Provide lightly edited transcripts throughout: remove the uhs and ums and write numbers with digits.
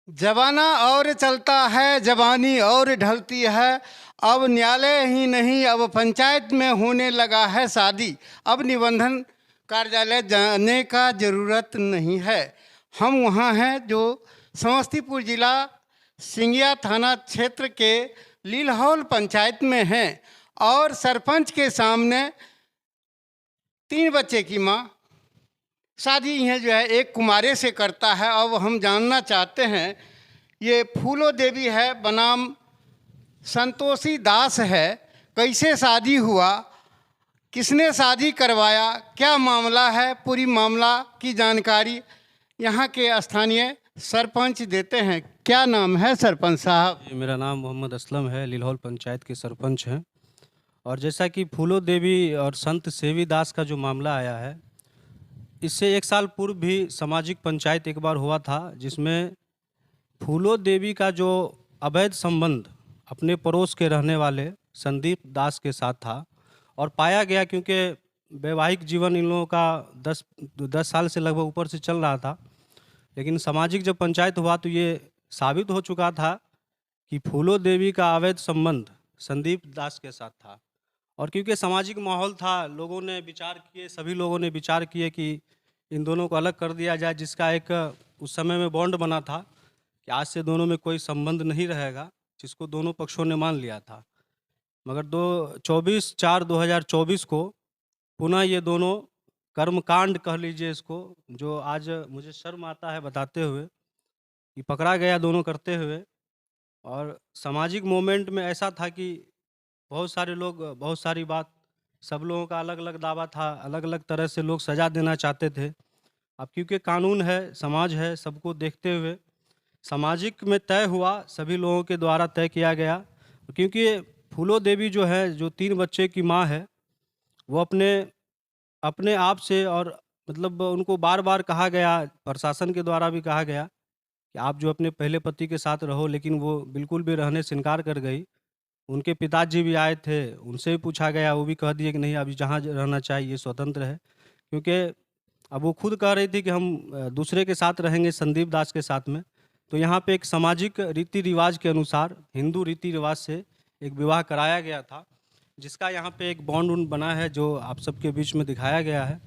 जमाना और चलता है, जवानी और ढलती है। अब न्यायालय ही नहीं, अब पंचायत में होने लगा है शादी। अब निबंधन कार्यालय जाने का ज़रूरत नहीं है। हम वहाँ हैं जो समस्तीपुर जिला सिंगिया थाना क्षेत्र के लीलहौल पंचायत में हैं और सरपंच के सामने 3 बच्चे की माँ शादी है जो है एक कुमारे से करता है। अब हम जानना चाहते हैं, ये फूलो देवी है बनाम संतोषी दास है, कैसे शादी हुआ, किसने शादी करवाया, क्या मामला है, पूरी मामला की जानकारी यहाँ के स्थानीय सरपंच देते हैं। क्या नाम है सरपंच साहब? जी, मेरा नाम मोहम्मद असलम है, लीलहौल पंचायत के सरपंच हैं। और जैसा कि फूलो देवी और संत सेवी दास का जो मामला आया है, इससे 1 साल पूर्व भी सामाजिक पंचायत एक बार हुआ था, जिसमें फूलो देवी का जो अवैध संबंध अपने पड़ोस के रहने वाले संदीप दास के साथ था और पाया गया, क्योंकि वैवाहिक जीवन इन लोगों का 10 साल से लगभग ऊपर से चल रहा था। लेकिन सामाजिक जब पंचायत हुआ तो ये साबित हो चुका था कि फूलो देवी का अवैध संबंध संदीप दास के साथ था। और क्योंकि सामाजिक माहौल था, लोगों ने विचार किए, सभी लोगों ने विचार किए कि इन दोनों को अलग कर दिया जाए, जिसका एक उस समय में बॉन्ड बना था कि आज से दोनों में कोई संबंध नहीं रहेगा, जिसको दोनों पक्षों ने मान लिया था। मगर 24/4/2024 को पुनः ये दोनों कर्मकांड कह लीजिए इसको, जो आज मुझे शर्म आता है बताते हुए, कि पकड़ा गया दोनों करते हुए। और सामाजिक मोमेंट में ऐसा था कि बहुत सारे लोग, बहुत सारी बात, सब लोगों का अलग अलग दावा था, अलग अलग तरह से लोग सज़ा देना चाहते थे। अब क्योंकि कानून है, समाज है, सबको देखते हुए सामाजिक में तय हुआ, सभी लोगों के द्वारा तय किया गया। क्योंकि फूलो देवी जो है, जो 3 बच्चे की माँ है, वो अपने अपने आप से, और मतलब उनको बार-बार कहा गया, प्रशासन के द्वारा भी कहा गया कि आप जो अपने पहले पति के साथ रहो, लेकिन वो बिल्कुल भी रहने से इनकार कर गई। उनके पिताजी भी आए थे, उनसे भी पूछा गया, वो भी कह दिए कि नहीं, अभी जहाँ रहना चाहिए स्वतंत्र है। क्योंकि अब वो खुद कह रही थी कि हम दूसरे के साथ रहेंगे, संदीप दास के साथ में। तो यहाँ पे एक सामाजिक रीति-रिवाज के अनुसार, हिंदू रीति-रिवाज से एक विवाह कराया गया था, जिसका यहाँ पे एक बॉन्ड उन बना है, जो आप सबके बीच में दिखाया गया है।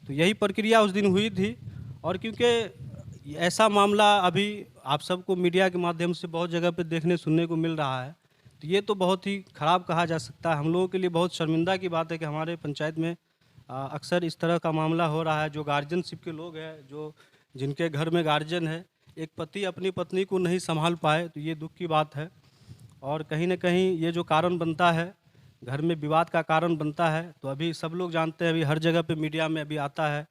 तो यही प्रक्रिया उस दिन हुई थी। और क्योंकि ऐसा मामला अभी आप सबको मीडिया के माध्यम से बहुत जगह पे देखने सुनने को मिल रहा है, तो ये तो बहुत ही ख़राब कहा जा सकता है। हम लोगों के लिए बहुत शर्मिंदा की बात है कि हमारे पंचायत में अक्सर इस तरह का मामला हो रहा है। जो गार्जियनशिप के लोग हैं, जो जिनके घर में गार्जियन है, एक पति अपनी पत्नी को नहीं संभाल पाए, तो ये दुःख की बात है। और कहीं न कहीं ये जो कारण बनता है, घर में विवाद का कारण बनता है, तो अभी सब लोग जानते हैं, अभी हर जगह पे मीडिया में अभी आता है,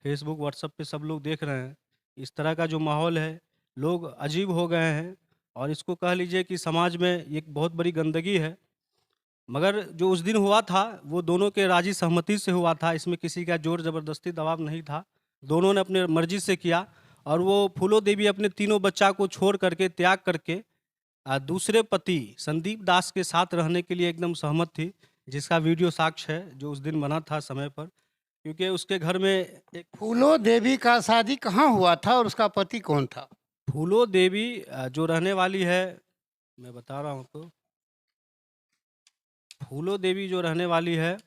फेसबुक, व्हाट्सएप पे सब लोग देख रहे हैं। इस तरह का जो माहौल है, लोग अजीब हो गए हैं, और इसको कह लीजिए कि समाज में एक बहुत बड़ी गंदगी है। मगर जो उस दिन हुआ था, वो दोनों के राज़ी सहमति से हुआ था, इसमें किसी का ज़ोर ज़बरदस्ती दबाव नहीं था। दोनों ने अपने मर्ज़ी से किया, और वो फूलो देवी अपने तीनों बच्चा को छोड़ करके, त्याग करके दूसरे पति संदीप दास के साथ रहने के लिए एकदम सहमत थी, जिसका वीडियो साक्ष्य है, जो उस दिन बना था समय पर। क्योंकि उसके घर में एक फूलो देवी का शादी कहाँ हुआ था और उसका पति कौन था? फूलो देवी जो रहने वाली है, मैं बता रहा हूँ आपको, फूलो देवी जो रहने वाली है,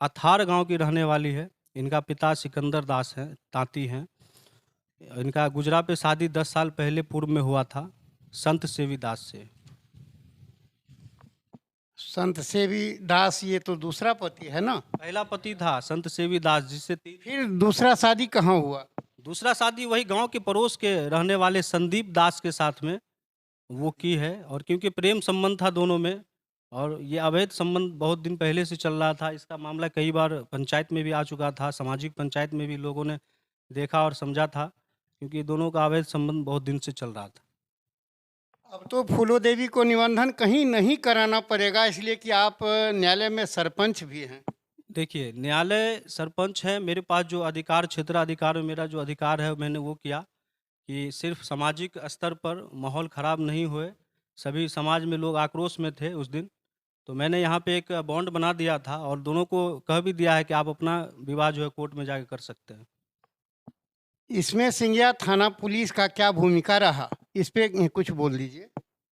अथार गांव की रहने वाली है। इनका पिता सिकंदर दास हैं, तांती हैं। इनका गुजरा पे शादी 10 साल पहले पूर्व में हुआ था संत सेवी दास से। संत सेवी दास, ये तो दूसरा पति है ना? पहला पति था संत सेवी दास, जिससे फिर दूसरा शादी कहाँ हुआ? दूसरा शादी वही गांव के पड़ोस के रहने वाले संदीप दास के साथ में वो की है। और क्योंकि प्रेम संबंध था दोनों में, और ये अवैध संबंध बहुत दिन पहले से चल रहा था। इसका मामला कई बार पंचायत में भी आ चुका था, सामाजिक पंचायत में भी लोगों ने देखा और समझा था, क्योंकि दोनों का अवैध संबंध बहुत दिन से चल रहा था। अब तो फूलो देवी को निबंधन कहीं नहीं कराना पड़ेगा, इसलिए कि आप न्यायालय में सरपंच भी हैं। देखिए, न्यायालय सरपंच है, मेरे पास जो अधिकार, क्षेत्राधिकार में मेरा जो अधिकार है, मैंने वो किया कि सिर्फ सामाजिक स्तर पर माहौल ख़राब नहीं हुए। सभी समाज में लोग आक्रोश में थे उस दिन, तो मैंने यहाँ पे एक बॉन्ड बना दिया था, और दोनों को कह भी दिया है कि आप अपना विवाह जो है कोर्ट में जाके कर सकते हैं। इसमें सिंगिया थाना पुलिस का क्या भूमिका रहा? इस पे कुछ बोल दीजिए।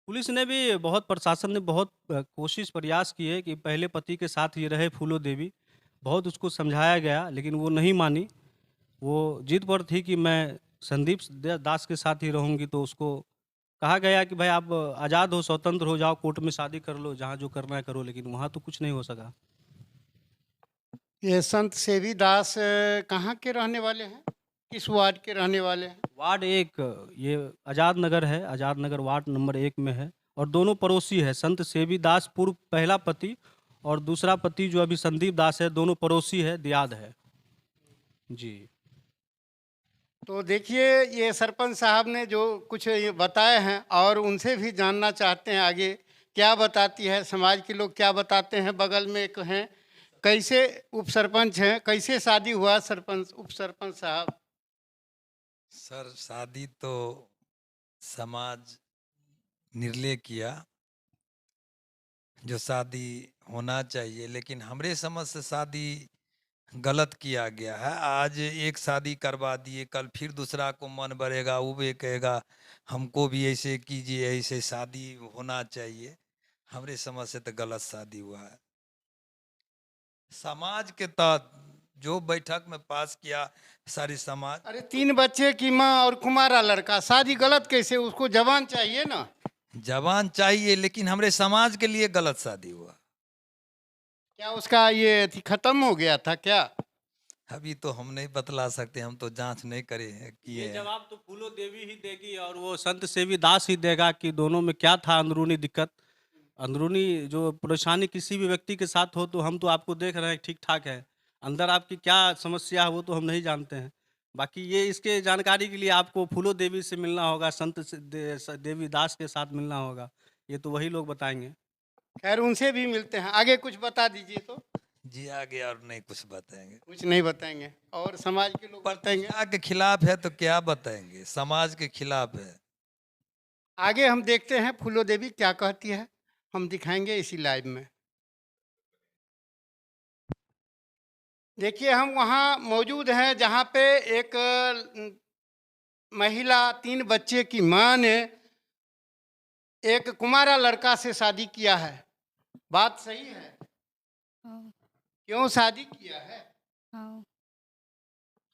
पुलिस ने भी बहुत प्रशासन ने बहुत कोशिश प्रयास किए कि पहले पति के साथ ही रहे फूलो देवी। बहुत उसको समझाया गया लेकिन वो नहीं मानी। वो जिद पर थी कि मैं संदीप दास के साथ ही रहूँगी, तो उसको कहा गया कि भाई आप आज़ाद हो, स्वतंत्र हो जाओ, कोर्ट में शादी कर लो, जहाँ जो करना है करो, लेकिन वहाँ तो कुछ नहीं हो सका। ये संत सेवी दास कहाँ के रहने वाले हैं? किस वार्ड के रहने वाले हैं? वार्ड 1 ये आज़ाद नगर है, आज़ाद नगर वार्ड नंबर 1 में है और दोनों पड़ोसी है। संत सेवी दास पूर्व पहला पति और दूसरा पति जो अभी संदीप दास है, दोनों पड़ोसी है, दियाद है। जी। तो देखिए, ये सरपंच साहब ने जो कुछ ये बताए हैं और उनसे भी जानना चाहते हैं आगे क्या बताती है समाज के लोग, क्या बताते हैं। बगल में एक हैं, कैसे उप सरपंच हैं, कैसे शादी हुआ सरपंच उप सरपंच साहब? सर शादी तो समाज निर्णय किया जो शादी होना चाहिए, लेकिन हमरे समझ से शादी गलत किया गया है। आज एक शादी करवा दिए, कल फिर दूसरा को मन बढ़ेगा, वो भी कहेगा हमको भी ऐसे कीजिए, ऐसे शादी होना चाहिए। हमरे समझ से तो गलत शादी हुआ है। समाज के तहत जो बैठक में पास किया सारी समाज। अरे 3 बच्चे की माँ और कुमारा लड़का, शादी गलत कैसे? उसको जवान चाहिए ना। जवान चाहिए, लेकिन हमरे समाज के लिए गलत शादी हुआ। क्या उसका ये खत्म हो गया था क्या? अभी तो हम नहीं बतला सकते, हम तो जांच नहीं करे हैं किए ये हैं। जवाब तो फूलो देवी ही देगी और वो संत सेवी दास ही देगा कि दोनों में क्या था अंदरूनी दिक्कत। अंदरूनी जो परेशानी किसी भी व्यक्ति के साथ हो तो हम तो आपको देख रहे हैं ठीक ठाक है, अंदर आपकी क्या समस्या है वो तो हम नहीं जानते हैं। बाकी ये इसके जानकारी के लिए आपको फूलो देवी से मिलना होगा, देवी दास के साथ मिलना होगा, ये तो वही लोग बताएंगे। खैर उनसे भी मिलते हैं, आगे कुछ बता दीजिए। तो जी आगे और नहीं कुछ बताएंगे। कुछ नहीं बताएंगे और समाज के लोग बताएंगे। प्रतिष्ठा के खिलाफ है तो क्या बताएंगे, समाज के खिलाफ है। आगे हम देखते हैं फूलो देवी क्या कहती है, हम दिखाएंगे इसी लाइव में। देखिए, हम वहाँ मौजूद हैं जहाँ पे एक महिला 3 बच्चे की माँ ने एक कुमारा लड़का से शादी किया है। बात सही है? हाँ, क्यों शादी किया है? हाँ,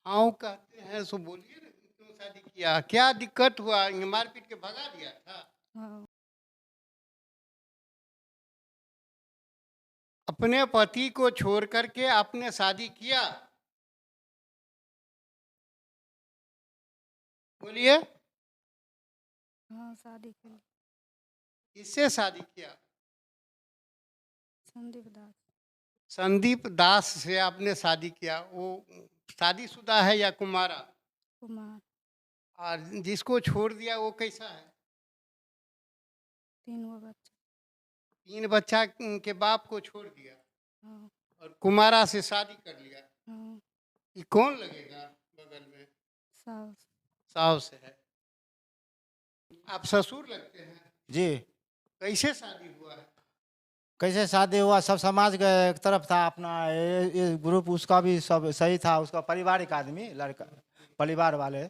हाँ कहते हैं, सो बोलिए ना, क्यों शादी किया? क्या दिक्कत हुआ? ये मारपीट के भगा दिया था? हाँ, अपने पति को छोड़ करके आपने शादी किया? बोलिए। हाँ, शादी की। किससे शादी किया? संदीप दास। संदीप दास से आपने शादी किया। वो शादीशुदा है या कुमारा? कुमार। और जिसको छोड़ दिया वो कैसा है? 3 गो बच्चा। 3 बच्चा के बाप को छोड़ दिया हाँ, और कुमारा से शादी कर लिया। हाँ, ये कौन लगेगा बगल में? सास। सास है। आप ससुर लगते हैं। जी। कैसे शादी हुआ है? कैसे शादी हुआ, सब समाज का एक तरफ था अपना, ये ग्रुप उसका भी सब सही था, उसका पारिवारिक आदमी लड़का परिवार वाले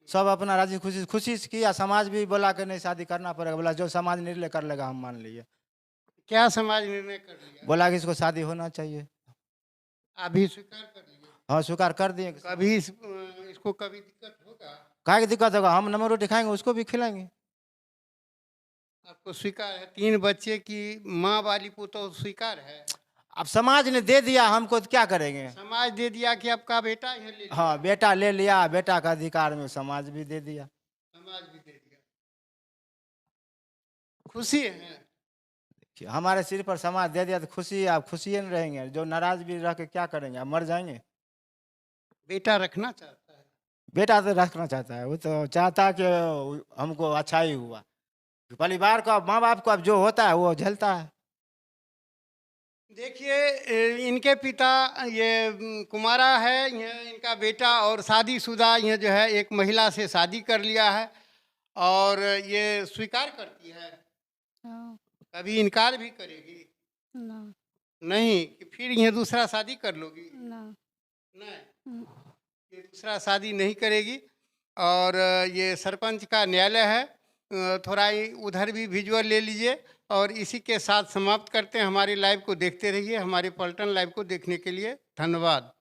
सब अपना राजी खुशी खुशी से किया। समाज भी बोला कि नहीं शादी करना पड़ेगा, बोला जो समाज निर्णय कर लेगा हम मान लिए। क्या समाज निर्णय कर लिया? बोला कि इसको शादी होना चाहिए। अभी स्वीकार कर लिया? हाँ स्वीकार कर दिए। कभी इसको कभी दिक्कत होगा? काहे की दिक्कत होगा, हम नमक रोटी खाएंगे उसको भी खिलाएंगे। आपको स्वीकार है? 3 बच्चे की माँ वाली को तो स्वीकार है। अब समाज ने दे दिया हमको तो क्या करेंगे। समाज दे दिया कि आपका बेटा है, ले लिया। हाँ बेटा ले लिया, बेटा का अधिकार में समाज भी दे दिया। समाज भी दे दिया। खुशी है? हमारे सिर पर समाज दे दिया तो खुशी, आप खुशी नहीं रहेंगे, जो नाराज भी रह के क्या करेंगे, आप मर जाएंगे। बेटा रखना चाहता है? बेटा तो रखना चाहता है, वो तो चाहता है कि हमको अच्छा ही हुआ। परिवार को माँ बाप को अब जो होता है वो झेलता है। देखिए, इनके पिता ये कुमारा है, ये इनका बेटा, और शादीशुदा ये जो है एक महिला से शादी कर लिया है और ये स्वीकार करती है। हाँ, कभी इनकार भी करेगी? ना, नहीं कि फिर ये दूसरा शादी कर लोगी? ना। नहीं, हम्म, ये दूसरा शादी नहीं करेगी। और ये सरपंच का न्यायालय है, थोड़ा ही उधर भी विजुअल ले लीजिए और इसी के साथ समाप्त करते हैं। हमारी लाइव को देखते रहिए। हमारे पलटन लाइव को देखने के लिए धन्यवाद।